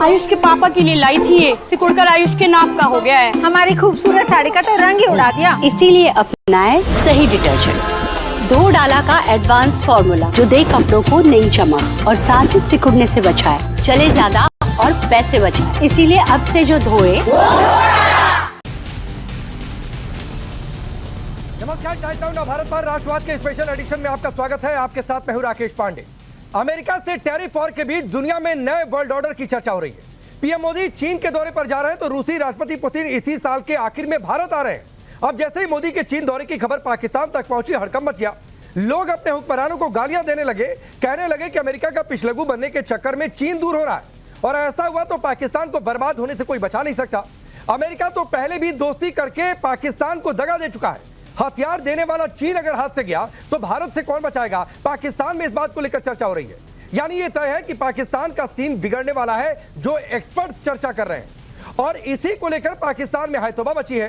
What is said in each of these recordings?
आयुष के पापा के लिए लाई थी ये, सिकुड़कर आयुष के नाक का हो गया है। हमारी खूबसूरत साड़ी का तो रंग ही उड़ा दिया। इसीलिए अपनाए सही डिटर्जेंट, 2 डाला का एडवांस फॉर्मूला जो दे कपड़ों को नई चमक और साथ ही सिकुड़ने से बचाए, चले ज्यादा और पैसे बचाए। इसीलिए अब से जो धोए। नमस्कार, टाइम टाउन भारत पर राष्ट्रवाद के स्पेशल एडिशन में आपका स्वागत है। आपके साथ मैं हूं राकेश पांडे। अमेरिका से टैरिफ वॉर के बीच दुनिया में नए वर्ल्ड ऑर्डर की चर्चा हो रही है। पीएम मोदी चीन के दौरे पर जा रहे हैं तो रूसी राष्ट्रपति पुतिन इसी साल के आखिर में भारत आ रहे हैं। अब जैसे ही मोदी के चीन दौरे की खबर पाकिस्तान तक पहुंची, हड़कंप मच गया। लोग अपने हुक्मरानों को गालियां देने लगे, कहने लगे कि अमेरिका का पिछलग्गू बनने के चक्कर में चीन दूर हो रहा है और ऐसा हुआ तो पाकिस्तान को बर्बाद होने से कोई बचा नहीं सकता। अमेरिका तो पहले भी दोस्ती करके पाकिस्तान को दगा दे चुका है। हथियार देने वाला चीन अगर हाथ से गया तो भारत से कौन बचाएगा? पाकिस्तान में इस बात को लेकर चर्चा हो रही है। यानी ये तय है कि पाकिस्तान का सीन बिगड़ने वाला है, जो एक्सपर्ट्स चर्चा कर रहे हैं और इसी को लेकर पाकिस्तान में हायतोबा मची है।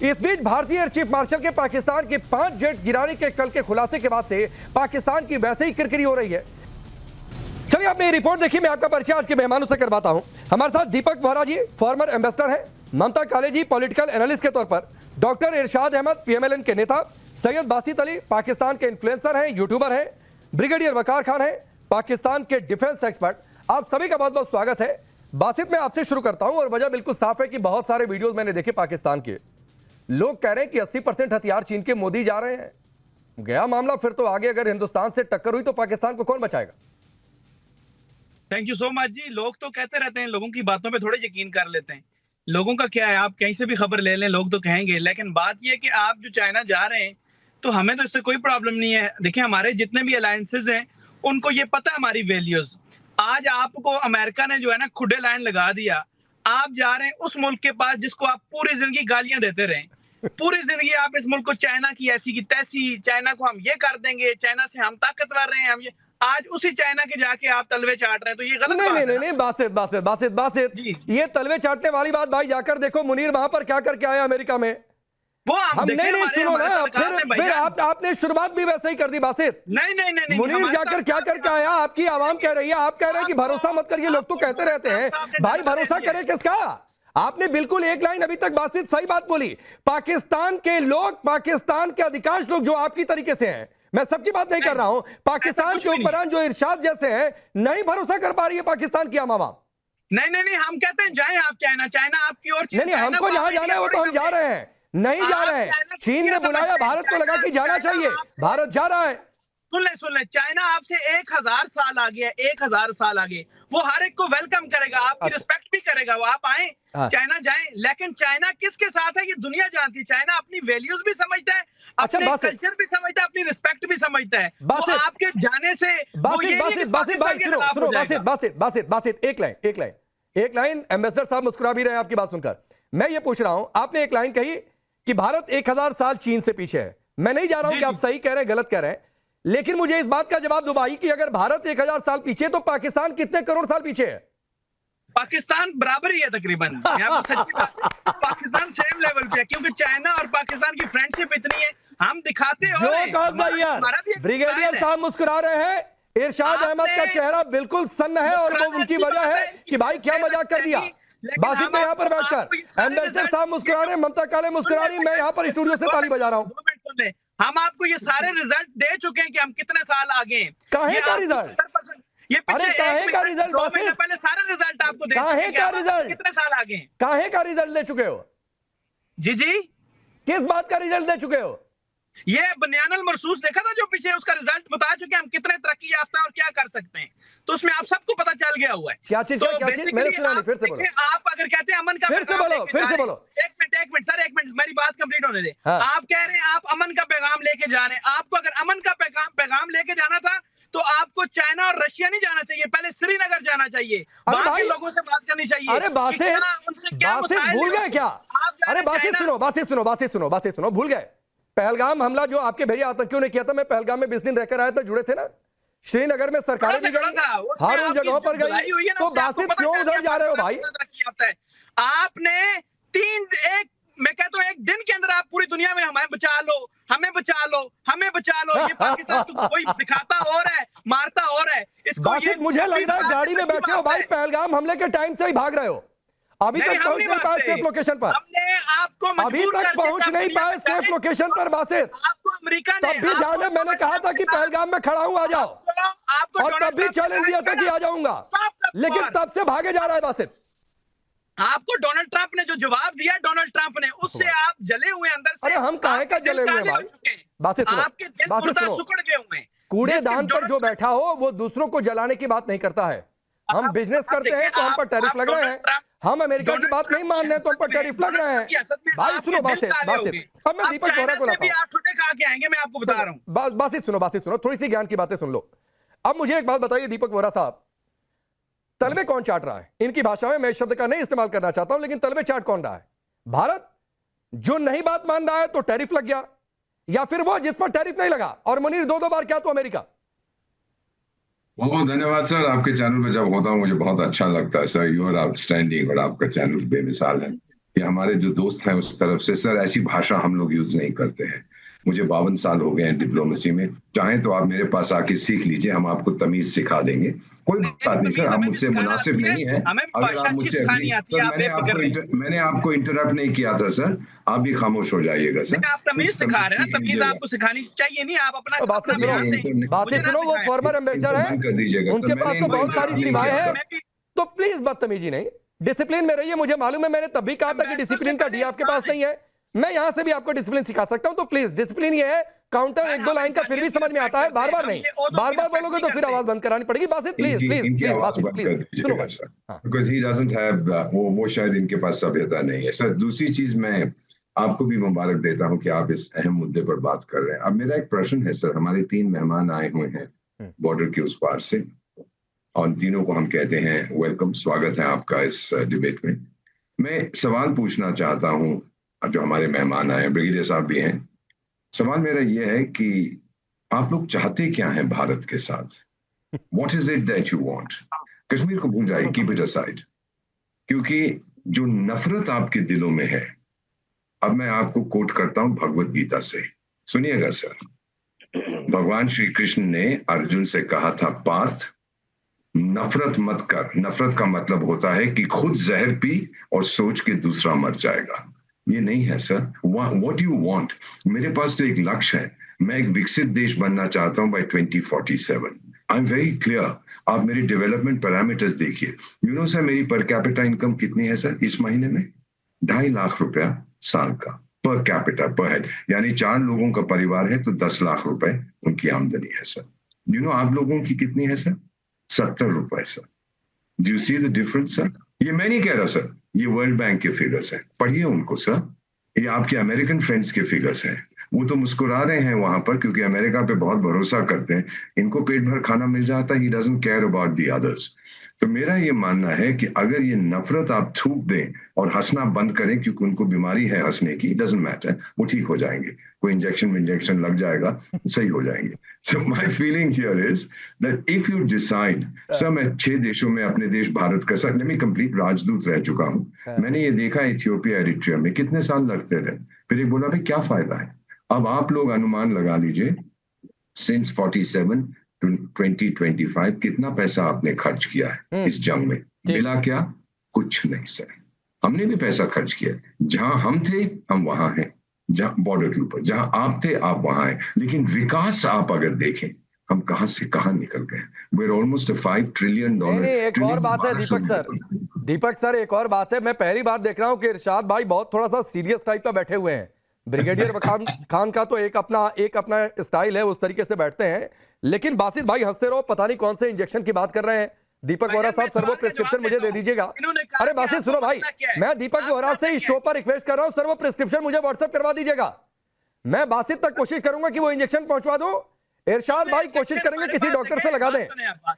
इस बीच भारतीय एयर चीफ मार्शल के पाकिस्तान के 5 जेट गिराने के कल के खुलासे के बाद से पाकिस्तान की वैसे ही किरकिरी हो रही है। चलिए आपने ये रिपोर्ट देखी, मैं आपका परिचय आज के मेहमानों से करवाता हूं। हमारे साथ दीपक बोहरा जी फॉर्मर एम्बेसडर हैं, ममता काले जी पॉलिटिकल एनालिस्ट के तौर पर, डॉक्टर इरशाद अहमद पीएमएलएन के नेता, सैयद बासित अली पाकिस्तान के इन्फ्लुएंसर हैं, यूट्यूबर हैं, ब्रिगेडियर वकार खान हैं पाकिस्तान के डिफेंस एक्सपर्ट। आप सभी का बहुत बहुत स्वागत है। बासित मैं आपसे शुरू करता हूं और वजह बिल्कुल साफ है कि बहुत सारे वीडियोस मैंने देखे पाकिस्तान के, लोग कह रहे हैं कि 80% हथियार चीन के मोदी जा रहे हैं। गया मामला फिर तो आगे अगर हिंदुस्तान से टक्कर हुई तो पाकिस्तान को कौन बचाएगा? थैंक यू सो मच जी। लोग तो कहते रहते हैं, लोगों की बातों पे थोड़े यकीन कर लेते हैं। लोगों का क्या है, आप कहीं से भी खबर ले लें, लोग तो कहेंगे। लेकिन बात यह है कि आप जो चाइना जा रहे हैं तो हमें तो इससे कोई प्रॉब्लम नहीं है। देखिए, हमारे जितने भी अलायंसेज हैं उनको ये पता है हमारी वैल्यूज। आज आपको अमेरिका ने जो है ना खुडे लाइन लगा दिया। आप जा रहे हैं उस मुल्क के पास जिसको आप पूरी जिंदगी गालियां देते रहे। पूरी जिंदगी आप इस मुल्क को चाइना की ऐसी की तैसी, चाइना को हम ये कर देंगे, चाइना से हम ताकतवर रहे हैं, हम ये। आज उसी चाइना के जाके आप तलवे चाट रहे हैं, तो ये गलत बात है। नहीं, बासित ये तलवे चाटने वाली बात भाई, जाकर देखो मुनीर वहां पर क्या करके आया अमेरिका में। वो हम नहीं सुनो ना, फिर आपने शुरुआत भी वैसे ही कर दी बासित। नहीं मुनीर जाकर क्या करके आया? आपकी आवाम कह रही है, आप कह रहे हैं कि भरोसा मत करिए। लोग तो कहते रहते हैं भाई, भरोसा करे किसका? आपने बिल्कुल एक लाइन अभी तक बासित सही बात बोली। पाकिस्तान के लोग, पाकिस्तान के अधिकांश लोग जो आपकी तरीके से हैं, मैं सबकी बात नहीं कर रहा हूं, पाकिस्तान के ऊपर जो इरशाद जैसे हैं, नहीं भरोसा कर पा रही है पाकिस्तान की आवाम। नहीं, हम कहते हैं जाएं आप चाइना, चाइना आपकी ओर। नहीं, हमको जहां जाना है वो तो हम जा रहे हैं, नहीं जा रहे हैं। चीन ने बुलाया, भारत को लगा कि जाना चाहिए, भारत जा रहा है। सुन ले, चाइना आपसे 1000 साल आगे है, 1000 साल आगे। वो हर एक को वेलकम करेगा, आपकी रिस्पेक्ट भी करेगा। वो आप आए, चाइना जाएं। लेकिन चाइना किसके साथ है ये दुनिया जानती है। चाइना अपनी वैल्यूज भी समझता है, अपने कल्चर भी समझता है, अपनी रिस्पेक्ट भी समझता है। वो आपके जाने से बासित एक लाइन एम्बेसडर साहब मुस्कुरा भी रहे हैं आपकी बात सुनकर। मैं ये पूछ रहा हूं, आपने एक लाइन कही कि भारत 1000 साल चीन से पीछे है। मैं नहीं जा रहा हूं कि आप सही कह रहे हैं गलत कह रहे हैं, लेकिन मुझे इस बात का जवाब दो भाई कि अगर भारत 1000 साल पीछे तो पाकिस्तान कितने करोड़ साल पीछे है? पाकिस्तान बराबर ही है तकरीबन। सच्ची बात है, पाकिस्तान सेम लेवल पे है, क्योंकि चाइना और पाकिस्तान की फ्रेंडशिप इतनी है। हम दिखाते ब्रिगेडियर साहब मुस्कुरा रहे हैं। इरशाद अहमद का चेहरा बिल्कुल सन्न है और वो उनकी वजह है कि भाई क्या मजाक कर दिया। बासित ने यहाँ पर बैठकर, एम्बेसडर साहब मुस्कुरा रहे हैं, ममता काले मुस्कुरा रही, मैं यहाँ पर स्टूडियो से ताली बजा रहा हूँ। हम आपको ये सारे रिजल्ट दे चुके हैं कि हम कितने साल आगे हैं। काहे का रिजल्ट? ये काहे का रिजल्ट? 2 महीने पहले सारे रिजल्ट आपको दे चुके हैं। का रिजल्ट? कितने साल आगे हैं? काहे का रिजल्ट दे चुके हो? जी किस बात का रिजल्ट दे चुके हो? ये बनियानल मरसूस देखा था जो पीछे, उसका रिजल्ट बता चुके हम कितने तरक्की याफ्ता हैं और क्या कर सकते हैं। तो उसमें आप सबको पता चल गया हुआ है। क्या चीज? तो क्या चीज? मेरे सुना नहीं, फिर से बोलो। आप अगर कहते हैं अमन का फिर से बोलो। एक मिनट सर, एक मिनट मेरी बात कंप्लीट होने दे। आप कह रहे हैं आप अमन का पैगाम लेके जा रहे हैं। आपको अगर अमन का पैगाम लेके जाना था तो आपको चाइना और रशिया नहीं जाना चाहिए, पहले श्रीनगर जाना चाहिए, वहां के लोगों से बात करनी चाहिए। अरे बासित भूल गए क्या? अरे बासित सुनो, भूल गए? पहलगाम हमला जो आपके भेड़िया आतंकियों ने किया था, मैं पहलगाम में 20 दिन रहकर आया था, जुड़े थे ना? श्रीनगर में सरकारें भी गई, हर उन जगहों पर गई, तो बासित क्यों उधर जा रहे हो भाई? आपने मैं कहता हूँ एक दिन के अंदर आप पूरी दुनिया में हमें बचा लो, हमें बचा लो, हमें बचा लो। ये पाकिस्तान तो कोई दिखाता और है, मारता और है। इसको ये मुझे लग रहा है गाड़ी में बैठे हो भाई, पहलगाम हमले के टाइम से ही भाग रहे हो, अभी तक पहुंच नहीं पाए सेफ लोकेशन पर। हमने आपको अभी तक पहुंच नहीं पाए सेफ लोकेशन पर बासित। आपको अमेरिका ने, तब भी जाने मैंने कहा था कि पहलगाम में खड़ा हूं, आ जाओ, और तब भी चैलेंज दिया था कि आ जाऊंगा, लेकिन तब से भागे जा रहा है बासित। आपको डोनाल्ड ट्रंप ने जो जवाब दिया, डोनाल्ड ट्रंप ने, उससे आप जले हुए अंदर से। अरे हम काहे का जले हुए भाई, बासित सुनो, आपके दिल सुकड़ गए हुए। कूड़ेदान पर जो बैठा हो वो दूसरों को जलाने की बात नहीं करता है। हम बिजनेस करते हैं तो हम पर टैरिफ लग रहे हैं, हम अमेरिका की बात नहीं मान रहे तो हम पर टैरिफ लग रहे हैं भाई। सुनो बासित, अब मैं दीपक वोरा को लाता हूं। छुट्टे खा के आएंगे, मैं आपको बता रहा हूं। बासित सुनो, थोड़ी सी ज्ञान की बातें सुन लो। अब मुझे एक बात बताइए दीपक वोरा साहब, तलवे कौन चाट रहा है? इनकी भाषा में मैं इस शब्द का नहीं इस्तेमाल करना चाहता हूं, लेकिन तलवे चाट कौन रहा है? भारत जो नहीं बात मान रहा है तो टैरिफ लग गया, या फिर वो जिस पर टैरिफ नहीं लगा? और मुनीर दो बार क्या तो अमेरिका। बहुत बहुत धन्यवाद सर, आपके चैनल पे जब होता हूँ मुझे बहुत अच्छा लगता है सर। यू आर आउटस्टैंडिंग, और आपका चैनल बेमिसाल है। कि हमारे जो दोस्त हैं उस तरफ से सर ऐसी भाषा हम लोग यूज नहीं करते हैं। मुझे 52 साल हो गए हैं डिप्लोमेसी में, चाहें तो आप मेरे पास आके सीख लीजिए, हम आपको तमीज सिखा देंगे। कोई बात नहीं सर, आप मुझसे मुनासिब नहीं है। अगर आप मुझसे मैंने आपको इंटरप्ट नहीं किया था सर, आप भी खामोश हो जाइएगा सर। आप तमीज सिखा रहे हैं, तमीज आपको सिखानी चाहिए नहीं, आप अपना बात सुनो। वो फॉर्मर एम्बेसडर है, कर दीजिएगा, उनके पास तो बहुत सारी सीमाएं हैं, तो प्लीज बदतमीजी नहीं, डिसिप्लिन में रहिए। मुझे मालूम है, मैंने तब भी कहा था कि डिसिप्लिन का डी आपके पास नहीं है, मैं यहां से भी आपको डिसिप्लिन सिखा सकता हूं, तो प्लीज डिसिप्लिन ये है, काउंटर एक दो लाइन का फिर भी समझ में आता है, बार बार नहीं, बार बार बोलोगे तो फिर आवाज बंद करानी पड़ेगी। Basit please please because he doesn't have, वो शायद इनके पास सभ्यता नहीं है सर। दूसरी चीज, मैं आपको भी मुबारक देता हूं कि आप इस अहम मुद्दे पर बात कर रहे हैं। अब मेरा एक प्रश्न है सर, हमारे 3 मेहमान आए हुए हैं बॉर्डर के उस पार से, और तीनों को हम कहते हैं वेलकम, स्वागत है आपका इस डिबेट में। मैं सवाल पूछना चाहता हूं, जो हमारे मेहमान आए हैं, ब्रिगेडियर साहब भी हैं। सवाल मेरा यह है कि आप लोग चाहते क्या हैं भारत के साथ? What is it that you want? Kashmir को भूल जाइए, कीप इट असाइड, क्योंकि जो नफरत आपके दिलों में है, अब मैं आपको कोट करता हूं भगवत गीता से, सुनिएगा सर। भगवान श्री कृष्ण ने अर्जुन से कहा था, पार्थ नफरत मत कर। नफरत का मतलब होता है कि खुद जहर पी और सोच के दूसरा मर जाएगा। ये नहीं है सर। What you want? मेरे पास तो एक लक्ष्य है, मैं एक विकसित देश बनना चाहता हूं by 2047। I am very clear. आप मेरी डेवलपमेंट पैरामीटर्स देखिए। यू नो सर, मेरी पर कैपिटा इनकम कितनी है सर इस महीने में? 2.5 लाख रुपया साल का, पर कैपिटा, पर हेड, यानी 4 लोगों का परिवार है तो 10 लाख रुपए उनकी आमदनी है सर। यू नो आप लोगों की कितनी है सर? 70 रुपए sir. Do you see the difference sir? ये मैं नहीं कह रहा सर, ये वर्ल्ड बैंक के फिगर्स हैं, पढ़िए उनको सर। ये आपके अमेरिकन फ्रेंड्स के फिगर्स हैं, वो तो मुस्कुरा रहे हैं वहां पर क्योंकि अमेरिका पे बहुत भरोसा करते हैं, इनको पेट भर खाना मिल जाता है। He doesn't care about the others. तो मेरा ये मानना है कि अगर ये नफरत आप थूक दें और हंसना बंद करें, क्योंकि उनको बीमारी है हंसने की, डजंट मैटर, वो ठीक हो जाएंगे, कोई इंजेक्शन लग जाएगा, सही हो जाएंगे। So my feeling here is that if you decide, sir मैं 6 देशों में अपने देश भारत का, सर लेट मी कंप्लीट, राजदूत रह चुका हूँ। मैंने ये देखा इथियोपिया, एरिट्रिया में कितने साल लगते थे, फिर एक बोला भाई क्या फायदा है। अब आप लोग अनुमान लगा लीजिए, सिंस 47 to 2025 कितना पैसा आपने खर्च किया है इस जंग में? मिला क्या? कुछ नहीं सर। हमने भी पैसा खर्च किया, जहां हम थे हम वहां हैं, जहां बॉर्डर के ऊपर, जहां आप थे आप वहां हैं, लेकिन विकास आप अगर देखें, हम कहां से कहां निकल गए। we're almost a $5 trillion। एक और बात है दीपक सर, एक और बात है, मैं पहली बार देख रहा हूं कि इरशाद भाई बहुत थोड़ा सा सीरियस टाइप का बैठे हुए हैं। ब्रिगेडियर खान का तो एक अपना स्टाइल है, उस तरीके से बैठते हैं, लेकिन बासित भाई हंसते रहो, पता नहीं कौन से इंजेक्शन की बात कर रहे हैं। दीपक वोरा साहब, सर वो प्रिस्क्रिप्शन मुझे दे दीजिएगा। अरे बासित सुनो भाई, मैं दीपक वोरा से इस शो पर रिक्वेस्ट कर रहा हूं, सर वो प्रिस्क्रिप्शन मुझे व्हाट्सएप करवा दीजिएगा। मैं बासित तक कोशिश करूंगा कि वो इंजेक्शन पहुंचवा दूं, इरशाद भाई कोशिश करेंगे किसी डॉक्टर से लगा दें।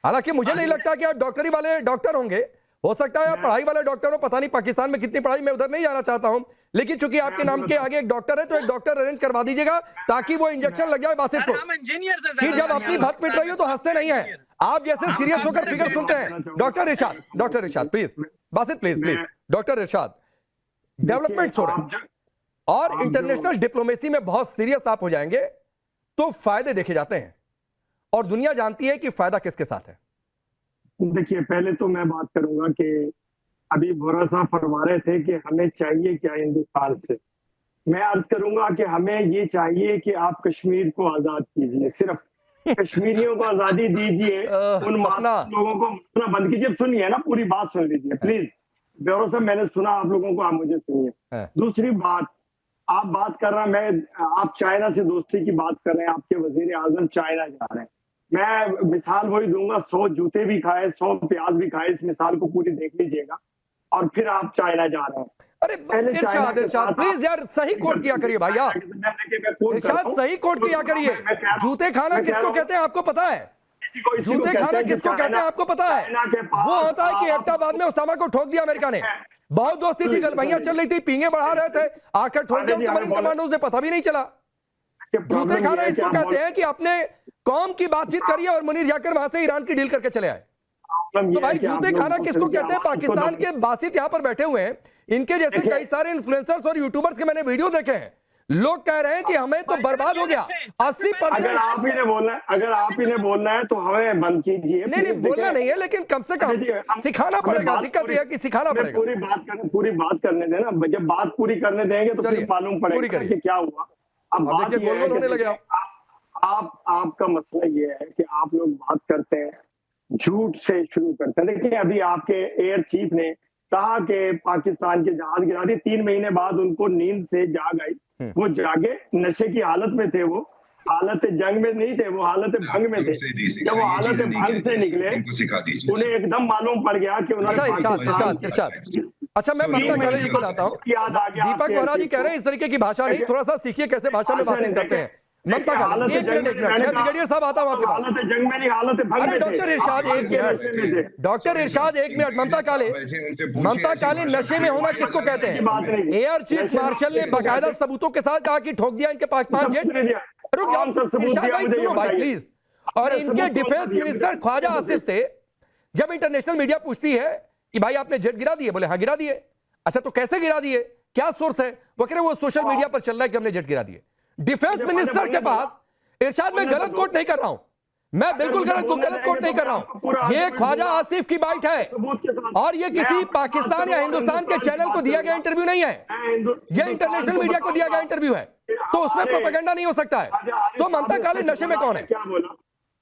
हालांकि मुझे नहीं लगता कि आप डॉक्टरी वाले डॉक्टर होंगे, हो सकता है आप पढ़ाई वाले डॉक्टर हो, पता नहीं पाकिस्तान में कितनी पढ़ाई, मैं उधर नहीं जाना चाहता हूं, लेकिन चूंकि आपके नाम के आगे एक डॉक्टर है तो एक डॉक्टर अरेंज करवा दीजिएगा ताकि वो इंजेक्शन लग जाए बासित को, कि जब अपनी भक्त पिट रही हो तो हंसते नहीं है आप, जैसे सीरियस होकर फिगर सुनते हैं। Doctor Irshad please, Basit please, doctor Irshad, developments हो रहे हैं, और इंटरनेशनल डिप्लोमेसी में बहुत सीरियस आप हो जाएंगे तो फायदे देखे जाते हैं, और दुनिया जानती है कि फायदा किसके साथ है। देखिए, पहले तो मैं बात करूंगा कि अभी बोरा साहब फरमा रहे थे कि हमें चाहिए क्या हिंदुस्तान से। मैं अर्ज करूंगा कि हमें ये चाहिए कि आप कश्मीर को आजाद कीजिए, सिर्फ कश्मीरियों को आजादी दीजिए, उन लोगों को मारना बंद कीजिए। सुनिए ना, पूरी बात सुन लीजिए प्लीज। ब्यूरो साहब, मैंने सुना आप लोगों को, आप मुझे सुनिए। दूसरी बात, आप बात कर रहे हैं, आप चाइना से दोस्ती की बात कर रहे हैं, आपके वजीर आजम चाइना जा रहे हैं। मैं मिसाल वही दूंगा, 100 जूते भी खाए, 100 प्याज भी खाए, इस मिसाल को पूरी देख लीजिएगा, और फिर आप चाइना जा रहे हैं। अरे इरशाद प्लीज यार, सही कोट किया करिए भाई, आप इरशाद सही कोट किया करिए। जूते खाना किसको कहते हैं आपको पता है? जूते खाना किसको कहते हैं आपको पता है? वो होता है कि एबटाबाद में उसामा को ठोक दिया अमेरिका ने, बहुत दोस्ती थी, गलबैयां चल रही थी, पींगे बढ़ा रहे थे, आकर ठोक दिया उनके मरीन कमांडो से, पता भी नहीं चला। जूते खाना इसको कहते हैं कि अपने कौम की बातचीत करिए और मुनीर जाकर वहां से ईरान की डील करके चले आए। तो भाई जूते खाना किसको कहते हैं? पाकिस्तान के बासित यहाँ पर बैठे हुए हैं, इनके जैसे कई सारे इन्फ्लुएंसर्स और यूट्यूबर्स के मैंने वीडियो देखे हैं, लोग कह रहे हैं कि हमें तो बर्बाद हो गया 80%। अगर आप ही ने बोलना है तो हमें बंद कीजिए। नहीं बोलना नहीं है, लेकिन कम से कम सिखाना पड़ेगा। दिक्कत यह है कि सिखाना पड़ेगा। पूरी बात करने देना, जब बात पूरी करने देंगे तो फिर मालूम पड़ेगा कि क्या हुआ। अब बात ये है कि आपका मसला ये है कि आप लोग बात करते हैं, झूठ से शुरू करते हैं। देखिए, अभी आपके एयर चीफ ने कहा कि पाकिस्तान के जहाज गिरा दिए, 3 महीने बाद उनको नींद से जाग आई। वो जागे, नशे की हालत में थे, वो हालत जंग में नहीं थे, वो हालत भंग में थे। जब वो हालत भंग से निकले, उन्हें एकदम मालूम पड़ गया कि उन्होंने। अच्छा, मैं ममता काले जी को लाता हूँ। दीपक वोरा जी कह रहे हैं इस तरीके की भाषा नहीं, थोड़ा सा सीखिए कैसे भाषा में बातचीत करते हैं। ममता काले, एक मिनट ब्रिगेडियर साहब आता हूँ आपके पास। हालत जंग में नहीं, हालत भंग में। डॉक्टर इरशाद एक मिनट, डॉक्टर इरशाद एक मिनट। ममता काले नशे में होना किसको कहते हैं? एयर चीफ मार्शल ने बाकायदा सबूतों के साथ कहा कि ठोक दिया इनके पास 5 जेट। रुक जाओ इरशाद भाई, सुनो भाई प्लीज। और इनके डिफेंस मिनिस्टर ख्वाजा आसिफ से जब इंटरनेशनल मीडिया पूछती है कि भाई आपने जेट गिरा दिए, बोले हाँ गिरा दिए। अच्छा, तो कैसे गिरा दिए, क्या सोर्स है? वो कह रहे वो सोशल मीडिया पर चल रहा है कि हमने जेट गिरा दिए। डिफेंस मिनिस्टर के पास इरशाद, मैं गलत कोट नहीं कर रहा हूं, मैं बिल्कुल गलत कोट नहीं कर रहा हूं, ये ख्वाजा आसिफ की बाइट है और ये किसी पाकिस्तान या हिंदुस्तान के चैनल को दिया गया इंटरव्यू नहीं है, ये इंटरनेशनल मीडिया को दिया गया इंटरव्यू है, तो उसमें प्रोपेगेंडा नहीं हो सकता है। तो ममता काले नशे में कौन है? क्या बोला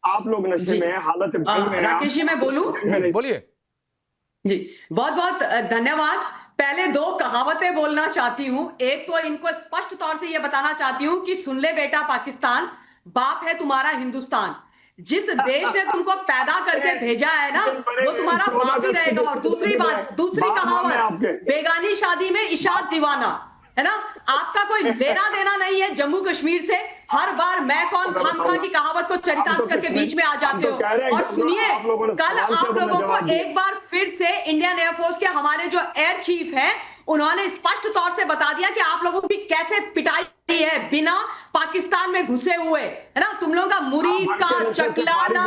आप लोग? नशे में हालत राकेश जी, मैं बोलूं? बोलिए जी। बहुत बहुत धन्यवाद। पहले 2 कहावतें बोलना चाहती हूं। एक तो इनको स्पष्ट तौर से यह बताना चाहती हूं कि सुन ले बेटा पाकिस्तान, बाप है तुम्हारा हिंदुस्तान। जिस देश ने तुमको पैदा करके भेजा है ना, वो तुम्हारा बाप ही रहेगा। और दूसरी कहावत, बेगानी शादी में इशाद दीवाना, है ना? आपका कोई लेना देना नहीं है जम्मू कश्मीर से। हर बार मैं कौन खामखा की कहावत को चरितार्थ करके बीच में आ जाते हो। और सुनिए, कल आप लोगों को एक बार फिर से इंडियन एयरफोर्स के हमारे जो एयर चीफ हैं, उन्होंने स्पष्ट तौर से बता दिया कि आप लोगों की कैसे पिटाई है बिना पाकिस्तान में घुसे हुए, है ना? तुम लोगों का मुरीद का, चकलाना,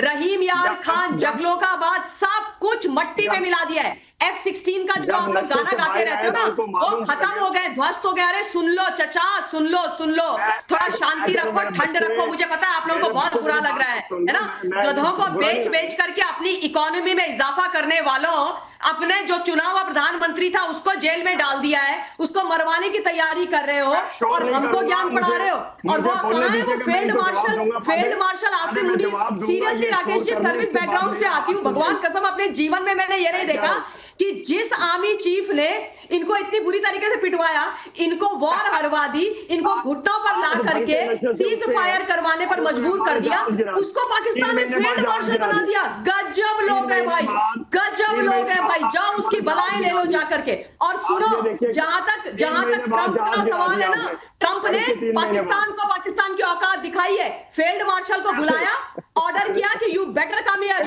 रहीम यार खान, जगलोकाबाद, सब कुछ मट्टी में मिला दिया है। F-16 का जो आप लोग गाना गाते रहते हो ना, वो खत्म हो गए, ध्वस्त हो गए। अरे सुन लो चचा, सुन लो, थोड़ा शांति रखो, ठंड रखो। मुझे पता है आप लोगों को बहुत बुरा लग रहा है ना? गधों को बेच करके अपनी इकोनॉमी में इजाफा करने वालों, अपने जो चुनाव प्रधानमंत्री था उसको जेल में डाल दिया है, उसको मरवाने की तैयारी कर रहे हो और हमको ज्ञान पढ़ा रहे हो। और वो कहाँ है? वो field marshal Asim Munir. Seriously Rakesh ji, service background से आती हूँ, भगवान कसम अपने जीवन में मैंने ये नहीं देखा कि जिस आर्मी चीफ ने इनको इतनी बुरी तरीके से पिटवाया, इनको वॉर हरवा दी, इनको घुटनों पर ला करके सीज फायर करवाने पर मजबूर कर दिया, उसको पाकिस्तान ने फील्ड मार्शल बना दिया। गजब लोग है भाई, गजब लोग है भाई। जाओ उसकी बलाएं ले लो जा करके। और सुनो, जहां तक ट्रंप का सवाल है ना, ट्रंप ने पाकिस्तान की औकात दिखाई है। फील्ड मार्शल को बुलाया, ऑर्डर किया कि यू बेटर कम हियर,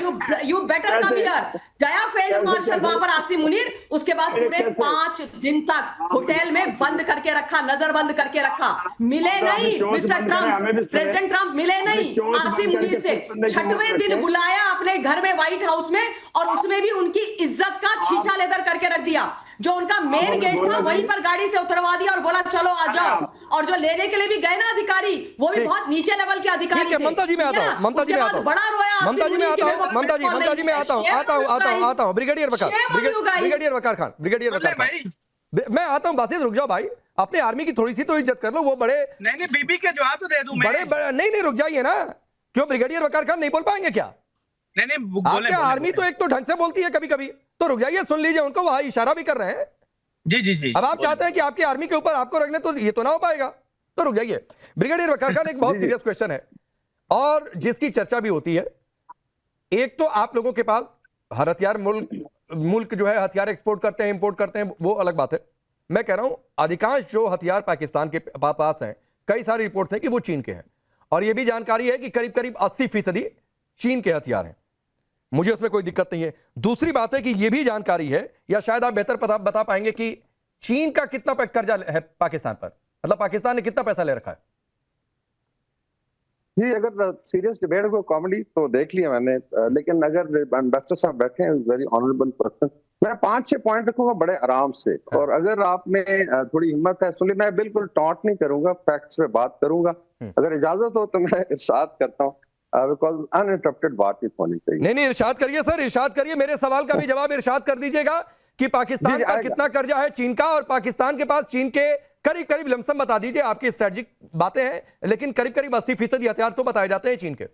गया फील्ड मार्शल वहां पर आसिम मुनीर। उसके बाद पूरे 5 दिन तक होटल में बंद करके रखा, नजरबंद करके रखा। मिले नहीं मिस्टर ट्रंप, प्रेसिडेंट ट्रंप मिले नहीं आसिम मुनीर से। 6वें दिन बुलाया अपने घर में, व्हाइट हाउस में, और उसमें भी उनकी इज्जत का छीछा लेदर करके रख दिया। जो उनका मेन गेट था वहीं पर गाड़ी से उतरवा दिया और बोला चलो आ जाओ। और जो लेने के लिए भी गए ना अधिकारी, वो भी बहुत नीचे लेवल के अधिकारी थे। ममता जी मैं आता हूँ, ममता जी मैं आता हूँ, बड़ा रोया, ममता जी मैं आता हूँ, ममता जी मैं आता हूँ, ब्रिगेडियर वकार खान, मैं आता हूँ। बातें रुक जाओ भाई, अपने आर्मी की थोड़ी सी तो इज्जत कर लो। वो बड़े नहीं बीबी के जवाब तो दे दूं मैं। बड़े नहीं रुक जाइए ना, क्यों ब्रिगेडियर वकार खान नहीं बोल पाएंगे क्या? नहीं आपके आर्मी तो एक तो ढंग से बोलती है कभी कभी, तो रुक जाइए, सुन लीजिए उनको, वहां इशारा भी कर रहे हैं। जी अब आप चाहते हैं कि आपकी आर्मी के ऊपर आपको रखने, तो ये तो ना हो पाएगा, तो रुक जाइए। ब्रिगेडियर वकार खान, एक बहुत सीरियस क्वेश्चन है और जिसकी चर्चा भी होती है। एक तो आप लोगों के पास हर हथियार, मुल्क जो है हथियार एक्सपोर्ट करते हैं, इंपोर्ट करते हैं, वो अलग बात है। मैं कह रहा हूं अधिकांश जो हथियार पाकिस्तान के पास हैं, कई सारी रिपोर्ट्स हैं कि वो चीन के हैं, और ये भी जानकारी है कि करीब करीब 80% चीन के हथियार हैं। मुझे उसमें कोई दिक्कत नहीं है। दूसरी बात है कि यह भी जानकारी है, या शायद आप बेहतर बता पाएंगे कि चीन का कितना कर्जा है पाकिस्तान पर, मतलब पाकिस्तान ने कितना पैसा ले रखा है? जी, अगर सीरियस डिबेट को कॉमेडी तो देख लिया मैंने, लेकिन अगर एम्बेसडर साहब बैठे हैं, वेरी ऑनरेबल पर्सन, मैं 5-6 पॉइंट रखूंगा बड़े आराम से। और अगर आपने थोड़ी हिम्मत है सुनिए, मैं बिल्कुल टॉन्ट नहीं करूंगा, फैक्ट्स पे बात करूंगा। अगर इजाजत हो तो मैं इरशाद करता हूँ, बिकॉज अनइंटरप्टेड बात होनी चाहिए। नहीं इरशाद करिए सर, इरशाद करिए। मेरे सवाल का भी जवाब इरशाद कर दीजिएगा कि पाकिस्तान का कितना कर्जा है चीन का, और पाकिस्तान के पास चीन के करीब करीब लमसम बता दीजिए। आपकी स्ट्रेटेजिक बातें हैं, लेकिन करीब करीब 80% हथियार तो बताए जाते हैं चीन के।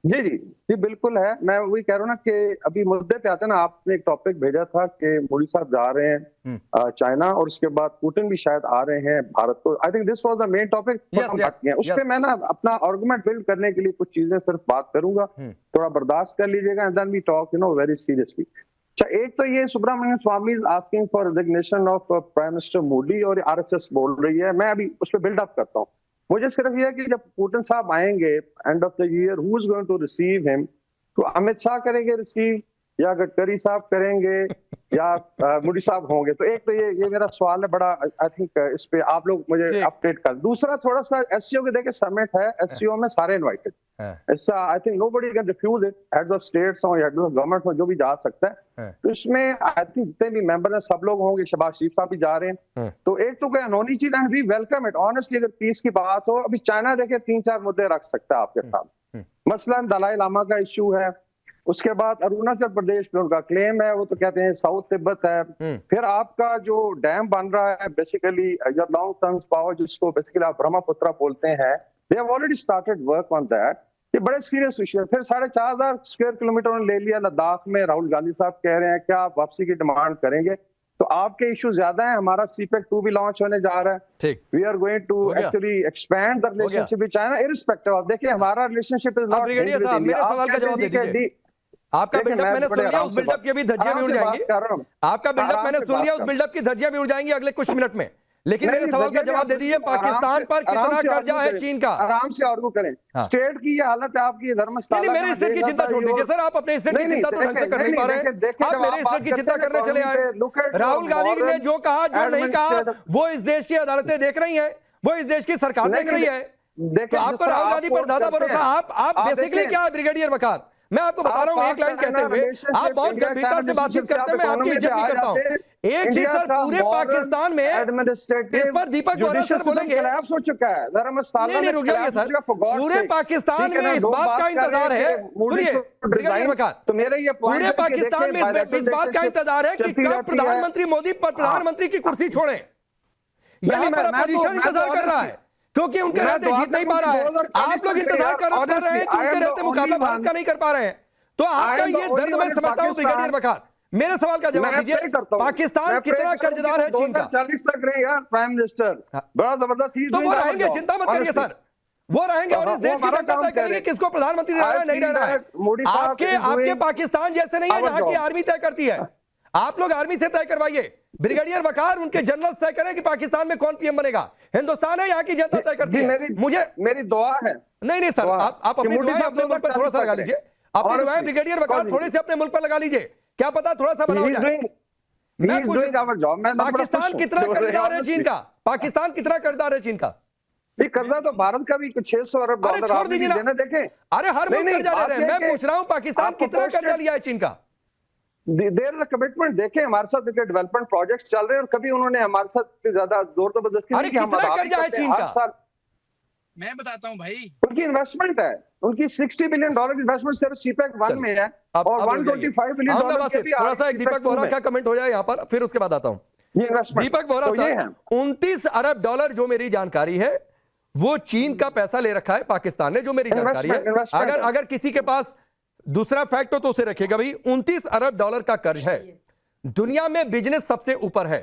जी बिल्कुल है। मैं वही कह रहा हूँ ना कि अभी मुद्दे पे आते हैं ना, आपने एक टॉपिक भेजा था कि मोदी साहब जा रहे हैं चाइना, और उसके बाद पुतिन भी शायद आ रहे हैं भारत को। I think this was the main topic. उस पे मैं ना अपना आर्गुमेंट बिल्ड करने के लिए कुछ चीजें सिर्फ बात करूंगा, थोड़ा बर्दाश्त कर लीजिएगा, and then we talk very seriously. एक तो ये Subramanian Swamy is asking for resignation of prime minister Modi, और आरएसएस बोल रही है। मैं अभी उस पर बिल्डअप करता हूँ। मुझे सिर्फ ये है कि जब पुतिन साहब आएंगे end of the year, who is going to receive him? तो अमित शाह करेंगे रिसीव, या गडकरी साहब करेंगे, या मोदी साहब होंगे? तो एक तो ये मेरा सवाल है बड़ा, आई थिंक इस पे आप लोग मुझे अपडेट कर। दूसरा, थोड़ा सा एससीओ के देखे समिट है, एससीओ में सारे इनवाइटेड, ऐसा I think nobody can refuse it, heads of states हो या हेड्स ऑफ गवर्नमेंट हो, जो भी जा सकता है। तो इसमें आई थिंक जितने भी मेंबर हैं सब लोग होंगे, शहबाज शरीफ साहब भी जा रहे हैं। तो एक तो कोई अनहोनी चीज, and we welcome it honestly. अगर पीस की बात हो, अभी चाइना देखे 3-4 मुद्दे रख सकता है आपके साथ, मसलन दलाई लामा का इश्यू है, उसके बाद अरुणाचल प्रदेश में उनका क्लेम है, वो तो कहते हैं साउथ तिब्बत है। फिर आपका जो डैम बन रहा है बेसिकली लॉन्ग टर्म पावर, जिसको बेसिकली आप ब्रह्मपुत्रा बोलते हैं, they have already started work on that. ये बड़े सीरियस इशू है। फिर 4,500 स्क्वायर किलोमीटर उन्होंने ले लिया लद्दाख में। राहुल गांधी साहब कह रहे हैं क्या आप वापसी की डिमांड करेंगे? तो आपके इशू ज्यादा है। हमारा सीपेक 2 भी लॉन्च होने जा रहा है। We are going to actually expand the relationship with China irrespective of, देखिए हमारा रिलेशनशिप इज नॉट। ब्रिगेडियर साहब, मेरे सवाल का जवाब दे दीजिए। आपका बिल्डअप मैंने सुन लिया, उस बिल्डअप की भी धज्जियां भी उड़ जाएंगी। आपका बिल्डअप मैंने सुन लिया, उस बिल्डअप की धज्जियां भी उड़ जाएंगी अगले कुछ मिनट में। लेकिन मेरे सवाल का जवाब दे दीजिए, पाकिस्तान पर कितना कर्जा है चीन का? आराम से आर्गू करें। स्टेट की ये हालत है आपकी, धर्मशाला। नहीं, मेरे स्टेट की चिंता छोड़ दीजिए सर, आप अपने स्टेट की चिंता तो ढंग से कर नहीं पा रहे हैं। आप मेरे स्टेट की चिंता करने चले आए। राहुल गांधी ने जो कहा, जो नहीं कहा, वो इस देश की अदालतें देख रही हैं, वो इस देश की सरकार देख रही है। तो आपको राहुल गांधी पर ज्यादा भरोसा? आप बेसिकली क्या है ब्रिगेडियर वकार? मैं आपको बता रहा हूं, एक लाइन कहते हुए आप बहुत गंभीरता से बातचीत करते हैं, मैं आपकी इज्जत नहीं करता हूं। एक चीज सर, पूरे पाकिस्तान में इस पर दीपक वोरा सर बोलेंगे, हो चुका है नहीं रुक जाइए सर, पूरे पाकिस्तान में इस बात का इंतजार है, सुनिए ब्रिगेडियर वकार, तो मेरे ये पूरे पाकिस्तान में इस बात का इंतजार है कि कब प्रधानमंत्री मोदी प्रधानमंत्री की कुर्सी छोड़े। यहां पर अपोजिशन इंतजार कर रहा है, क्योंकि उनके रहते जीत नहीं पा रहा है। आप लोग इंतजार कर रहे हैं कि उनके रहते मुकाबला भारत का नहीं कर पा रहे हैं। तो आपका ये दर्द मैं समझता हूं ब्रिगेडियर वकार। मेरे सवाल का जवाब दीजिए, पाकिस्तान कितना कर्जदार है चीन का? 40 तक रहे यार प्राइम मिनिस्टर, बड़ा जबरदस्त। तो वो रहेंगे, चिंता मत करिए सर, वो रहेंगे और इस देश की जनता तय करेगी किसको प्रधानमंत्री रहना है, नहीं रहना है। आपके पाकिस्तान जैसे नहीं है जहां की आर्मी तय करती है। आप लोग आर्मी से तय करवाइए। ब्रिगेडियर वकार, उनके जनरल तय करें कि पाकिस्तान में कौन पीएम बनेगा। हिंदुस्तान है, यहाँ की जनता तय करती है। मुझे मेरी दुआ है। नहीं सर, आप अपनी दुआएं अपने मुल्क पर थोड़ा सा लगा लीजिए। अपनी दुआएं ब्रिगेडियर वकार थोड़े से अपने मुल्क पर लगा लीजिए, क्या पता थोड़ा सा बना हो जाए। मैं पूछ, पाकिस्तान कितना कर्जदार है चीन का? पाकिस्तान कितना कर्जदार है चीन का? कर्जा तो भारत का भी कुछ 600 अरब डॉलर छोड़ दीजिए ना, देखें। अरे हर मुल्क कर्जा ले रहे हैं। मैं पूछ रहा हूं पाकिस्तान कितना कर्जा लिया है चीन का? There is a commitment. देखें हमारे साथ डेवलपमेंट प्रोजेक्ट्स चल रहे हैं और कभी उन्होंने हमारे साथ ज्यादा जोर जबरदस्ती अरे नहीं कि हम कितना आगे कर्जा है करते चीन हैं। का? हर साल मैं बताता हूँ भाई, उनकी इन्वेस्टमेंट है, उनकी $60 बिलियन इन्वेस्टमेंट सिर्फ सीपेक 1 में है और $125 बिलियन के भी थोड़ा सा एक दीपक वोरा का कमेंट हो जाए यहाँ पर, फिर उसके बाद आता हूँ। ये इन्वेस्टमेंट दीपक वोरा तो ये है। साहब, $29 अरब जो मेरी जानकारी है वो चीन का पैसा ले रखा है पाकिस्तान ने, जो मेरी जानकारी है। इन्वेस्टमेंट अगर किसी के पास दूसरा फैक्ट हो तो उसे रखेगा भाई। $29 अरब का कर्ज है। दुनिया में बिजनेस सबसे ऊपर है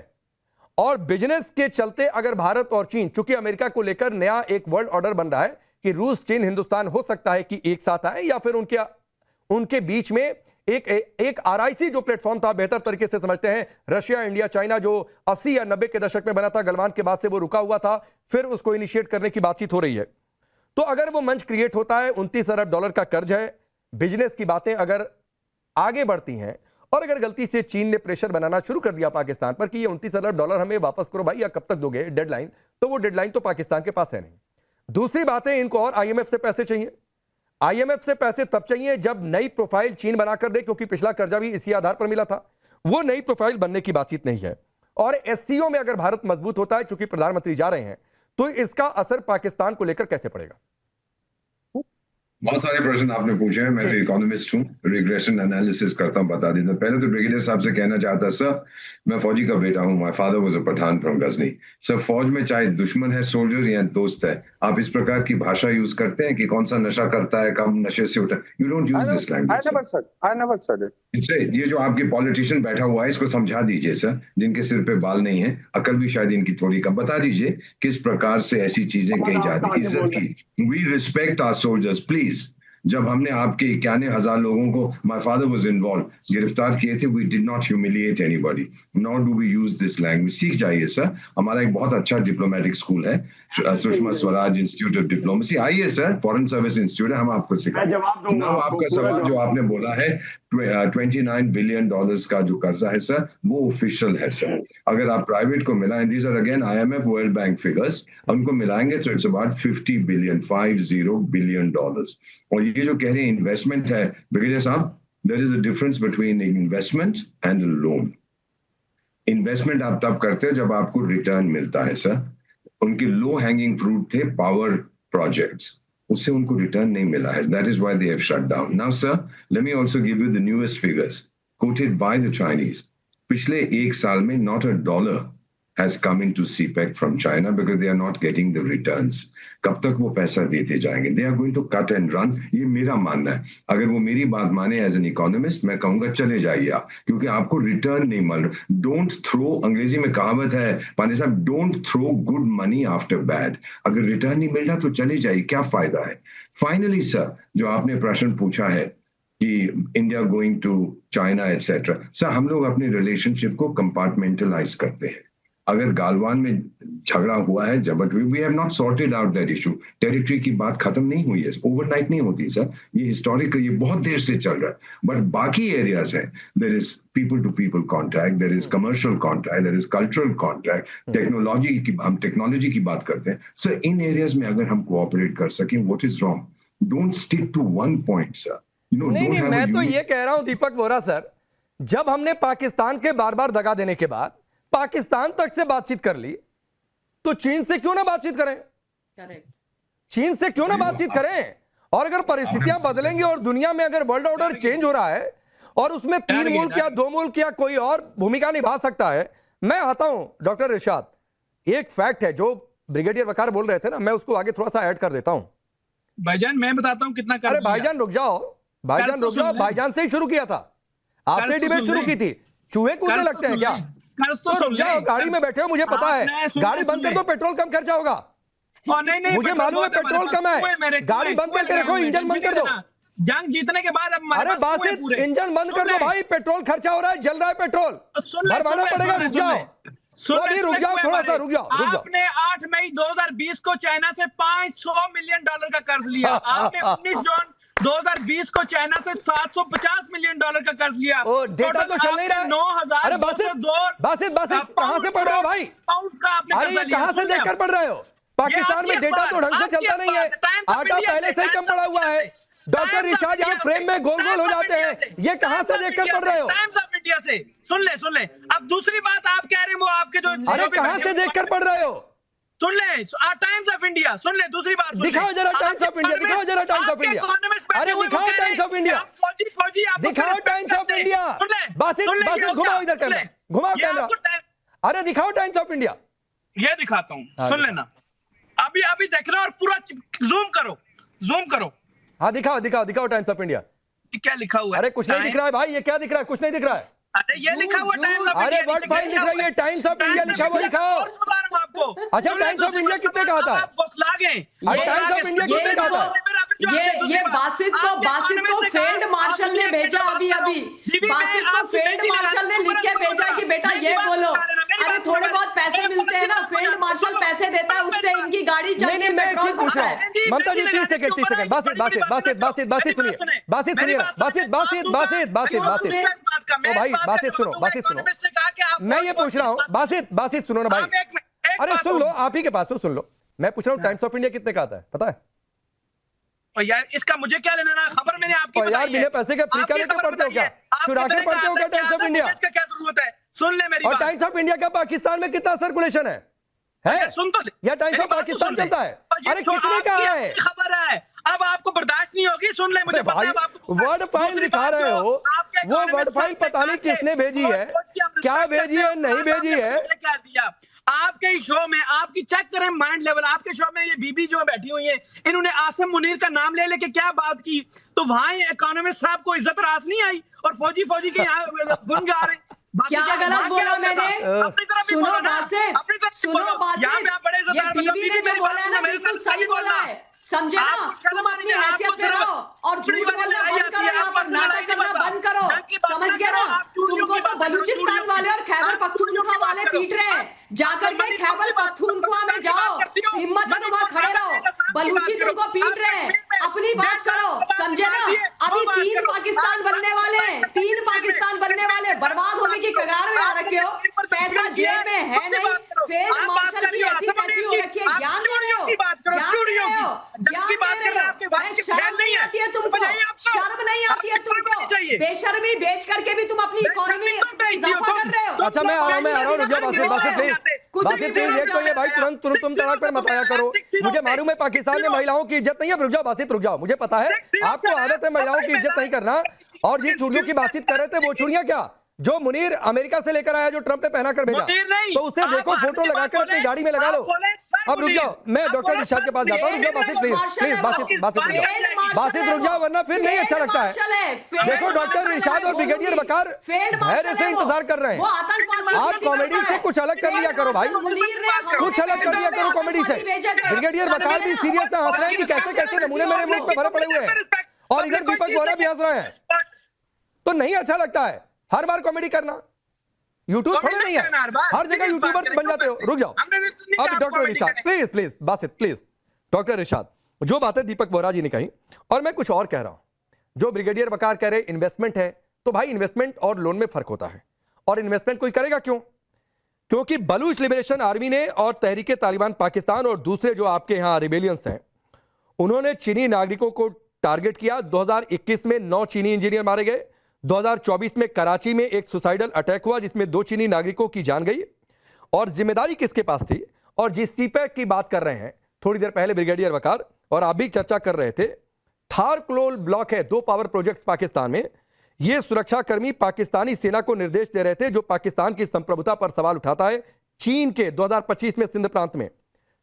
और बिजनेस के चलते अगर भारत और चीन, चूंकि अमेरिका को लेकर नया एक वर्ल्ड ऑर्डर बन रहा है कि रूस, चीन, हिंदुस्तान हो सकता है कि एक साथ आए या फिर उनके बीच में एक आरआईसी जो प्लेटफॉर्म था, बेहतर तरीके से समझते हैं, रशिया, इंडिया, चाइना, जो 80 या 90 के दशक में बना था, गलवान के बाद से वो रुका हुआ था, फिर उसको इनिशिएट करने की बातचीत हो रही है। तो अगर वो मंच क्रिएट होता है, $29 अरब का कर्ज है, बिजनेस की बातें अगर आगे बढ़ती हैं और अगर गलती से चीन ने प्रेशर बनाना शुरू कर दिया पाकिस्तान पर कि ये $29 अरब हमें वापस करो भाई, या कब तक दोगे डेडलाइन, तो वो डेडलाइन तो पाकिस्तान के पास है नहीं। दूसरी बात है, इनको और आईएमएफ से पैसे चाहिए। आईएमएफ से पैसे तब चाहिए जब नई प्रोफाइल चीन बनाकर दे, क्योंकि पिछला कर्जा भी इसी आधार पर मिला था। वो नई प्रोफाइल बनने की बातचीत नहीं है। और एससीओ में अगर भारत मजबूत होता है, चूंकि प्रधानमंत्री जा रहे हैं, तो इसका असर पाकिस्तान को लेकर कैसे पड़ेगा? बहुत सारे प्रश्न आपने पूछे हैं। मैं तो इकोनॉमिस्ट हूँ, रिग्रेशन एनालिसिस करता हूँ, बता देता हूँ। पहले तो ब्रिगेडियर साहब से कहना चाहता, सर मैं फौजी का बेटा हूँ, my father was a Pathan from Ghazni. Sir फौज में चाहे दुश्मन है सोल्जर या दोस्त है, आप इस प्रकार की भाषा यूज करते हैं कि कौन सा नशा करता है, कब नशे से उठा, you don't use this language. I never said it. ये जो आपके पॉलिटिशियन बैठा हुआ है, इसको समझा दीजिए सर, जिनके सिर पे बाल नहीं है, अकल भी शायद इनकी थोड़ी कम। बता दीजिए किस प्रकार से ऐसी चीजें कही जाती, इज्जत की। We respect our soldiers please. जब हमने आपके 91,000 लोगों को, माय फादर वाज इन्वॉल्व, गिरफ्तार किए थे, we did not humiliate anybody, nor do we use this language. सीख जाइए सर, हमारा एक बहुत अच्छा डिप्लोमेटिक स्कूल है, Sushma Swaraj institute of diplomacy. आइए सर, फॉरेन सर्विस इंस्टीट्यूट है, हम आपको सिखाएंगे। नाउ आपका सवाल जो आपने बोला है, $29 बिलियन का जो कर्जा है सर, वो ऑफिशियल है सर। अगर आप प्राइवेट को मिलाएं, these are again IMF world bank figures, उनको मिलाएंगे तो इट्स अबाउट $50 बिलियन। और ये जो कह रहे हैं इन्वेस्टमेंट है, ब्रिगेडियर साहब, there is a difference between investment and loan. Investment आप तब करते हो जब आपको रिटर्न मिलता है सर। उनके लो हैंगिंग फ्रूट थे पावर प्रोजेक्ट्स, उससे उनको रिटर्न नहीं मिला है। That is why they have shut down. Now sir, let me also give you the newest figures coated by the Chinese. पिछले एक साल में not a dollar has come into CPEC from China because they are not getting the returns. कब तक वो पैसा देते जाएंगे? They are going to cut and run. ये मेरा मानना है। अगर वो मेरी बात माने एज एन इकोनॉमिस्ट, मैं कहूंगा चले जाइए आप, क्योंकि आपको रिटर्न नहीं मिल रहा। डोंट थ्रो, अंग्रेजी में कहावत है पांडे साहब, don't throw good money after bad. अगर रिटर्न नहीं मिल रहा तो चले जाइए, क्या फायदा है? फाइनली सर, जो आपने प्रश्न पूछा है कि India going to China etcetera, sir हम लोग अपने रिलेशनशिप को कंपार्टमेंटलाइज करते हैं। अगर गालवान में झगड़ा हुआ है, but we have not sorted out that issue. Territory की बात खत्म नहीं हुई है, ओवरनाइट नहीं होती सर, ये हिस्टोरिक, ये बहुत देर से चल रहा है। बट बाकी एरियाज हैं, there is people to people contract, there is commercial contract, there is cultural contract, technology की, हम टेक्नोलॉजी की बात करते हैं सर। इन एरियाज में अगर हम कोऑपरेट कर सकें, what is wrong? Don't stick to one point sir. नहीं, मैं तो ये कह रहा हूं दीपक वोरा सर, जब हमने पाकिस्तान के बार बार दगा देने के बाद पाकिस्तान तक से बातचीत कर ली, तो चीन से क्यों ना बातचीत करें? करेक्ट, चीन से क्यों ना बातचीत करें? और अगर परिस्थितियां बदलेंगी और दुनिया में अगर वर्ल्ड ऑर्डर चेंज हो रहा है और उसमें 3 मुल्क या 2 मुल्क या कोई और भूमिका निभा सकता है, मैं आता हूं डॉक्टर इरशाद, एक फैक्ट है जो ब्रिगेडियर वकार बोल रहे थे ना, मैं उसको आगे थोड़ा सा ऐड कर देता हूं। भाईजान मैं बताता हूं कितना अरे भाईजान रुक जाओ, भाईजान रुक जाओ, भाईजान से ही शुरू किया था, आपसे डिबेट शुरू की थी। चूहे कूदने लगते हैं क्या? तो रुक जाओ, गाड़ी में बैठे हो, मुझे पता है, गाड़ी बंद कर दो, पेट्रोल कम खर्चा होगा। नहीं, मुझे मालूम है पेट्रोल कम है, गाड़ी बंद करके रखो, इंजन बंद कर दो। जंग जीतने के बाद अब अरे बासित, इंजन बंद कर दो भाई, पेट्रोल खर्चा हो रहा है, जल रहा है पेट्रोल, भरवाना पड़ेगा। रुक जाओ, रुक जाओ, थोड़ा सा रुक जाओ। आपने 8 मई 2020 को चाइना से $500 मिलियन का कर्ज लिया। आपने 19 जून 2020 को चाइना से $750 मिलियन का कर्ज लिया। डेटा तो चल नहीं रहा है। 9,000। अरे बासित कहां से पढ़ रहे हो भाई? अरे ये कहां से देखकर पढ़ रहे हो? पाकिस्तान में डेटा तो ढंग से चलता नहीं है, आटा पहले से ही कम पड़ा हुआ है, डॉक्टर रिशाद यहाँ फ्रेम में गोल गोल हो जाते हैं, ये कहाँ से देखकर पढ़ रहे हो? टाइम्स ऑफ इंडिया से। सुन ले। अब दूसरी बात आप कह रहे हैं वो आपके जो अरे कहाँ से देखकर पढ़ रहे हो? सुन ले, टाइम्स ऑफ इंडिया सुन ले। दूसरी बात दिखाओ जरा टाइम्स ऑफ इंडिया, दिखाओ जरा टाइम्स ऑफ इंडिया। अरे दिखाओ टाइम्स ऑफ इंडिया, दिखाओ टाइम्स ऑफ इंडिया। बासित घुमाओ इधर कैमरा, घुमाओ कैमरा। अरे दिखाओ टाइम्स ऑफ इंडिया। ये दिखाता हूँ, सुन लेना। अभी देखना और पूरा जूम करो। हाँ दिखाओ टाइम्स ऑफ इंडिया। क्या लिखा हुआ है? अरे कुछ नहीं दिख रहा है भाई, ये क्या दिख रहा है? कुछ नहीं दिख रहा है। अरे ये लिखा हुआ टाइम्स ऑफ अरे इंडिया। वर्ड फाइल दिख रही है, टाइम्स ऑफ इंडिया लिखा हुआ दिखाओ। आपको अच्छा टाइम्स ऑफ इंडिया कितने का आता है? टाइम्स ऑफ इंडिया कितने का आता है? ये बासित को फील्ड मार्शल ने भेजा अभी। बासित को फील्ड मार्शल ने लिख के भेजा कि बेटा ये बोलो। अरे थोड़े बहुत पैसे मिलते हैं ना, फील्ड मार्शल पैसे देता है, उससे इनकी गाड़ी चलती है, मैं एक चीज पेट्रोल पूछ रहा बढ़ता है। हूँ ममता जी, 30 सेकंड। बासित सुनिए, बासित सुनिए ओ भाई, बासित सुनो। मैं ये पूछ रहा हूँ, बासित सुनो ना भाई। अरे सुन लो, आप ही के पास तो सुन लो। मैं पूछ रहा हूँ टाइम्स ऑफ इंडिया कितने का आता है, पता है? यार इसका मुझे क्या लेना ना, खबर मैंने आपकी बताई है। यार बिना पैसे के फ्री का लेकर पढ़ते हो क्या? चुरा के पढ़ते हो क्या टाइम्स ऑफ इंडिया? क्या जरूरत है? सुन ले मेरी और बात। टाइम्स ऑफ इंडिया का पाकिस्तान में कितना सर्कुलेशन है? सुन तो या टाइम्स ऑफ पाकिस्तान चलता है? अरे किसने कहा है? खबर है, अब आपको बर्दाश्त नहीं होगी। सुन ले, मुझे पता है आपको वर्ड फाइल दिखा रहे हो, वो वर्ड फाइल पता नहीं किसने भेजी है, क्या भेजी है, नहीं भेजी है। क्या दिया आपके शो में? आपकी चेक करें माइंड लेवल। आपके शो में ये बीबी जो बैठी हुई है, इन्होंने आसिम मुनीर का नाम ले लेके क्या बात की, तो वहां इकोनॉमिस्ट साहब को इज्जत रास नहीं आई और फौजी के यहाँ गुन गा रहे हैं। क्या गलत बोला मैंने? सुनो बासित, ये बीबी ने जो बोला है ना बिल्कुल सही बोला है, समझे ना? तुम अपनी हैसियत पे रहो और झूठ बोलना बंद करो, यहाँ पर नाटक करना बंद करो, समझ गए ना? तुमको तो बलूचिस्तान वाले और खैबर पख्तूनख्वा वाले पीट रहे हैं। जाकर के खैबर पख्तूनख्वा में जाओ, हिम्मत है तो वहां खड़े रहो। बलूची तुमको पीट रहे हैं, अपनी बात करो, समझे ना? अभी 3 पाकिस्तान बनने वाले हैं, 3 पाकिस्तान बनने वाले, बर्बाद होने की कगार में आ रखे हो। पैसा जेब में है नहीं, फील्ड मार्शल की ऐसी तैसी हो रखी है, ज्ञान दे रहे हो, शर्म नहीं आती है तुमको? शर्म नहीं आती है तुमको? बेशर्मी बेच करके भी तुम अपनी इकोनॉमी इजाफा कर रहे हो। अच्छा मैं आ रहा हूँ, रुक जाओ बासित प्लीज। एक तो ये भाई तुरंत तुम तड़ाक पर मत आया करो। मुझे मालूम है पाकिस्तान में महिलाओं की इज्जत नहीं है। रुक जाओ बासित, रुक जाओ, मुझे पता है आपको आदत है महिलाओं की इज्जत नहीं करना। और जिन चूड़ियों की बातचीत कर रहे थे, वो चूड़ियां क्या जो मुनीर अमेरिका से लेकर आया, जो ट्रंप ने पहना कर भेजा, तो उसे देखो, फोटो लगाकर अपनी गाड़ी में लगा लो। अब रुक जाओ, मैं डॉक्टर रिशाद के पास जाता हूँ। रुक जाओ बासित प्लीज, बासित रुक जाओ, वरना फिर नहीं अच्छा लगता है। देखो डॉक्टर रिशाद और ब्रिगेडियर वकार धैर्य से इंतजार कर रहे हैं। आप कॉमेडी से कुछ अलग कर लिया करो भाई, कुछ अलग कर लिया करो कॉमेडी से। ब्रिगेडियर वकार भी सीरियस से हंस रहे हैं कि कैसे कैसे नमूने मेरे मुल्क पे भरे पड़े हुए हैं, और इधर दीपक वोरा भी हंस रहे हैं। तो नहीं अच्छा लगता है हर बार कॉमेडी करना। यूट्यूब थोड़ा नहीं है, हर जगह यूट्यूबर बन जाते हो। रुक जाओ अब doctor Rishad please Basit please. Doctor Rishad, जो बातें दीपक वोरा जी ने कही और मैं कुछ और कह रहा हूं, जो ब्रिगेडियर वकार कह रहे इन्वेस्टमेंट है, तो भाई इन्वेस्टमेंट और लोन में फर्क होता है। और इन्वेस्टमेंट कोई करेगा क्यों? क्योंकि बलूच लिबरेशन आर्मी ने और तहरीके तालिबान पाकिस्तान और दूसरे जो आपके यहां रिबेलियंस हैं, उन्होंने चीनी नागरिकों को टारगेट किया। 2021 में 9 चीनी इंजीनियर मारे गए। 2024 में कराची में एक सुसाइडल अटैक हुआ जिसमें 2 चीनी नागरिकों की जान गई। और जिम्मेदारी किसके पास थी? और जिस सीपैक की बात कर रहे हैं थोड़ी देर पहले ब्रिगेडियर वकार और आप भी चर्चा कर रहे थे, थारक्लोल ब्लॉक है, 2 पावर प्रोजेक्ट्स पाकिस्तान में। ये सुरक्षा कर्मी पाकिस्तानी सेना को निर्देश दे रहे थे, जो पाकिस्तान की संप्रभुता पर सवाल उठाता है। चीन के 2025 में सिंध प्रांत में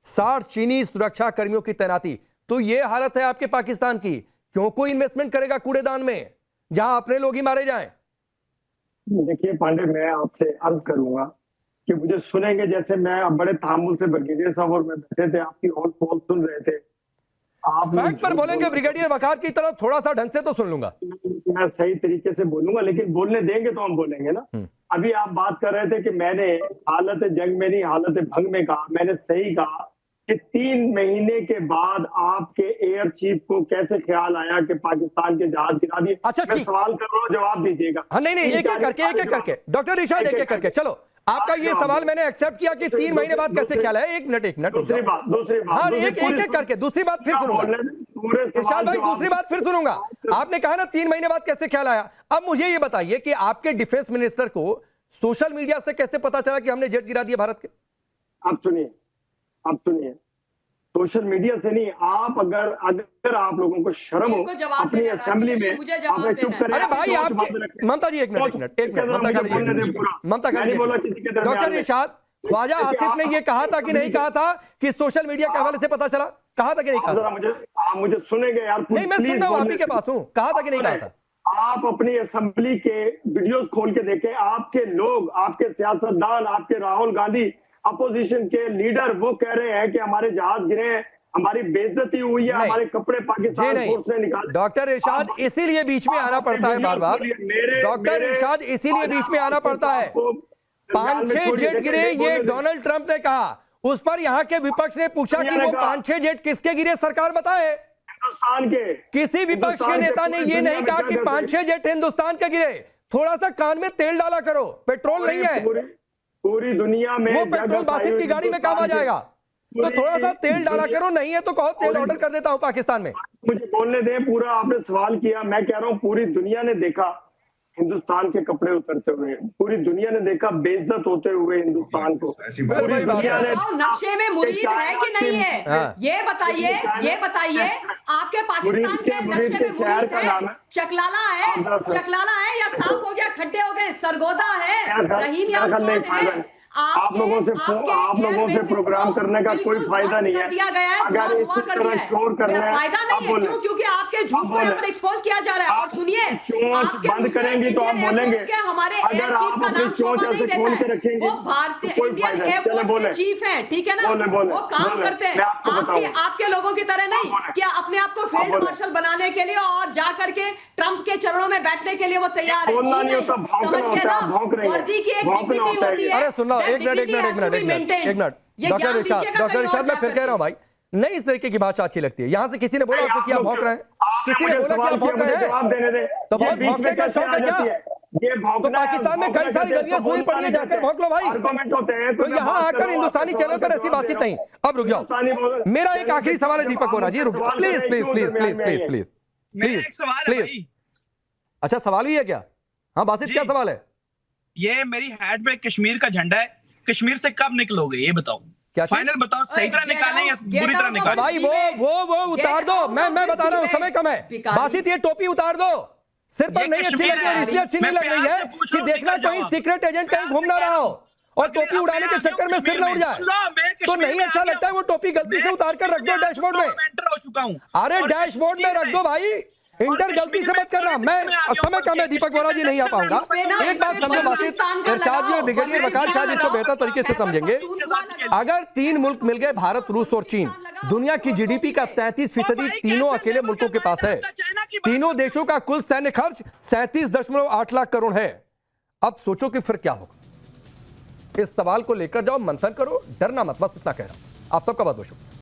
60 चीनी सुरक्षा कर्मियों की तैनाती। तो ये हालत है आपके पाकिस्तान की। क्यों कोई इन्वेस्टमेंट करेगा कूड़ेदान में जहां अपने लोग ही मारे जाएं? देखिए पांडे, मैं आपसे अर्ज करूंगा कि मुझे सुनेंगे, जैसे मैं बड़े तामुल से ब्रिगेडियर साहब और मैं बैठे थे, आपकी ऑल पोल सुन रहे थे। आप फैक्ट पर बोलेंगे ब्रिगेडियर वकार की तरह, थोड़ा सा ढंग से तो सुन लूंगा। मैं सही तरीके से बोलूंगा, लेकिन बोलने देंगे तो हम बोलेंगे ना। अभी आप बात कर रहे थे कि मैंने हालत जंग में नहीं हालत भंग में कहा। मैंने सही कहा कि 3 महीने के बाद आपके एयर चीफ को कैसे ख्याल आया कि पाकिस्तान के जहाज गिरा दिए। अच्छा मैं सवाल कर रहा हूँ, जवाब दीजिएगा। हाँ नहीं एक एक करके डॉक्टर रिशाद एक एक करके। चलो आपका ये सवाल मैंने एक्सेप्ट किया कि 3 महीने बाद कैसे ख्याल है। एक मिनट दूसरी बात हाँ एक करके दूसरी बात फिर सुनूंगा। पूरे इरशाद भाई दूसरी बात फिर सुनूंगा। आपने कहा ना 3 महीने बाद कैसे ख्याल आया। अब मुझे ये बताइए कि आपके डिफेंस मिनिस्टर को सोशल मीडिया से कैसे पता चला कि हमने जेट गिरा दिए भारत के? आप सुनिए, सोशल मीडिया से नहीं, आप अगर आप लोगों को शर्म हो अपनी असेंबली में आपने चुप करें। अरे भाई आप ममता जी एक मिनट ममता खाली डॉक्टर इरशाद, ख्वाजा आसिफ ने ये कहा था कि नहीं कहा था कि सोशल मीडिया के हवाले से पता चला? कहा था कि नहीं कहा? आप मुझे सुनेंगे यार? नहीं मैं सुन रहा हूं, आप ही के पास हूं। कहा था कि नहीं कहा था? आप अपनी असेंबली के वीडियोस खोल के देखें, आपके लोग, आपके सियासतदान, आपके राहुल गांधी, अपोजिशन के लीडर, वो कह रहे हैं कि हमारे जहाज गिरे हैं, हमारी बेइज्जती हुई है, हमारे कपड़े पाकिस्तान फोर्स ने निकाले। डॉक्टर इरशाद इसीलिए बीच में आना पड़ता है बार बार। डॉक्टर इरशाद इसीलिए बीच में आना पड़ता है। 5-6 जेट गिरे ये डोनाल्ड ट्रंप ने कहा, उस पर यहाँ के विपक्ष ने पूछा कि वो 5-6 जेट किसके गिरे, सरकार बताए। हिंदुस्तान के किसी विपक्ष के नेता ने ये नहीं कहा कि 5-6 जेट हिंदुस्तान के गिरे। थोड़ा सा कान में तेल डाला करो, पेट्रोल नहीं है पूरी दुनिया में। वो पेट्रोल बासित की गाड़ी में काम आ जाएगा, तो थोड़ा सा तेल डाला करो। नहीं है तो कहो तेल ऑर्डर कर देता हूं पाकिस्तान में। मुझे बोलने दें, पूरा आपने सवाल किया। मैं कह रहा हूं पूरी दुनिया ने देखा हिंदुस्तान के कपड़े उतरते हुए, पूरी दुनिया ने देखा बेइज्जत होते हुए हिंदुस्तान को। नक्शे में मुरीद है कि नहीं है ये बताइए। आपके पाकिस्तान के नक्शे में मुरीद है? चकलाला है या साफ हो गया, खड्डे हो गए, सरगोदा है, रहीम यार कौन है? आप लोगों से प्रोग्राम करने का कोई फायदा नहीं है। दिया गया है, अगर इस तरह शोर करना है, फायदा नहीं है। क्यों? क्योंकि आपके झूठ को यहाँ पर एक्सपोज किया जा रहा है। और सुनिए, चोंच बंद करेंगी तो आप बोलेंगे। हमारे अगर आप अपनी चोंच ऐसे खोल के रखेंगे, वो भारतीय इंडियन एयरफोर्स के चीफ है, ठीक है ना? वो काम करते हैं आपके लोगों की तरह नहीं क्या अपने आप को फील्ड मार्शल बनाने के लिए और जा करके ट्रंप के चरणों में बैठने के लिए वो तैयार है। समझ के ना, वर्दी की एक डिग्निटी होती है। अरे सुन लो, एक मिनट डॉक्टर इरशाद, मैं फिर कह रहा हूं भाई, नहीं इस तरीके की भाषा अच्छी लगती है। यहां से किसी ने बोला आपको कि आप भौंक रहे हैं? किसी ने बोला कि आप भौंक रहे हैं? तो बहुत भौंकने का शौक है क्या? तो पाकिस्तान में कई सारी गलियां सूनी पड़ी है, जाकर भौंक लो भाई। तो यहाँ आकर हिंदुस्तानी चैनल पर ऐसी बातचीत नहीं। अब रुक जाओ, मेरा एक आखिरी सवाल है दीपक बोरा जी, रुक जाओ प्लीज। अच्छा सवाल ही है क्या? हाँ बासित, क्या सवाल है? ये मेरी हैट पे कश्मीर का झंडा है, कश्मीर से कब निकलोगे ये बताओ? क्या फाइनल बताओ, सही तरह निकालें या बुरी तरह निकालें? भाई वो उतार दो। मैं बता रहा हूँ, समय कम है। बासित ये टोपी उतार दो, सिर पर नहीं अच्छी लग रही, इसलिए अच्छी नहीं लग रही है कि देखना कहीं सीक्रेट एजेंट कहीं घूम ना रहा हो और टोपी उड़ाने के चक्कर में सिर न उड़ जाए। तो नहीं अच्छा लगता है वो टोपी गलती से उतार कर रख दो डैशबोर्ड में। अरे डैशबोर्ड में रख दो भाई, इंटर गलती से मत करना। मैं समय कम है, दीपक बोरा जी नहीं आ पाऊंगा। एक बात समझो बासित, इरशाद जी ब्रिगेडियर वकार शायद इसको बेहतर तरीके से समझेंगे। अगर 3 मुल्क मिल गए, भारत, रूस और चीन, दुनिया की जीडीपी का 33% तीनों अकेले मुल्कों के पास है। तीनों देशों का कुल सैन्य खर्च 37.8 लाख करोड़ है। अब सोचो कि फिर क्या होगा। इस सवाल को लेकर जाओ, मंथन करो, डरना मत, बस इतना कह रहा हूं। आप सबका बहुत बहुत शुक्रिया।